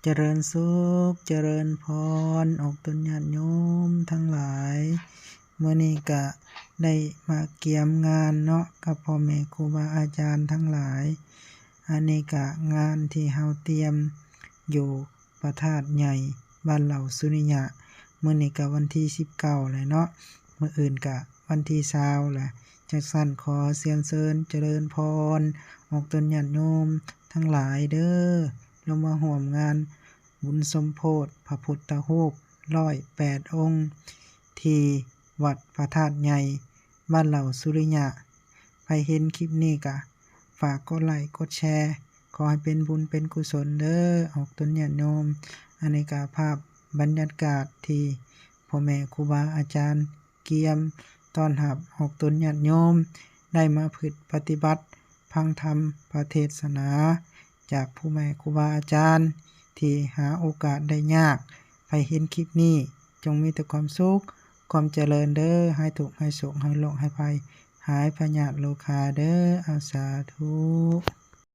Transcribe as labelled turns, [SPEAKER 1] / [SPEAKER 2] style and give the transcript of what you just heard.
[SPEAKER 1] เจริญสุขเจริญพรออกตนญาติโยมทั้งหลายมื้อนี้ก็ได้มาเกียมงานเนาะกับพ่อแม่ครูบาอาจารย์ทั้งหลายอันนี้ก็งานที่เฮาเตรียมอยู่พระธาตุใหญ่บ้านเหล่าสุริยะมื้อนี้ก็วันที่19แล้วเนาะมื้ออื่นก็วันที่20แล้วจักซั่นขอเสียญเชิญเจริญพรออกตนญาติโยมทั้งหลายเด้อลงมาร่วมงานบุญสมโภชพระพุทธรูป108องค์ที่วัดพระธาตุใหญ่บ้านเหล่าสุริยะใครเห็นคลิปนี้ก็ฝากกดไลค์กดแชร์ขอให้เป็นบุญเป็นกุศลเด้อออกตนญาติโยมอันนี้ก็ภาพบรรยากาศที่พ่อแม่ครูบาอาจารย์เกียมต้อนรับออกตนญาติโยมได้มาปฏิบัติฟังธรรมพระเทศนาจากผู้แม่ครูบาอาจารย์ที่หาโอกาสได้ยากใครเห็นคลิปนี้จงมีแต่ความสุขความเจริญเด้อให้ทุกข์ให้สุขให้โรคให้ภัยหายพยาธิโรคาเด้ออาสาธุ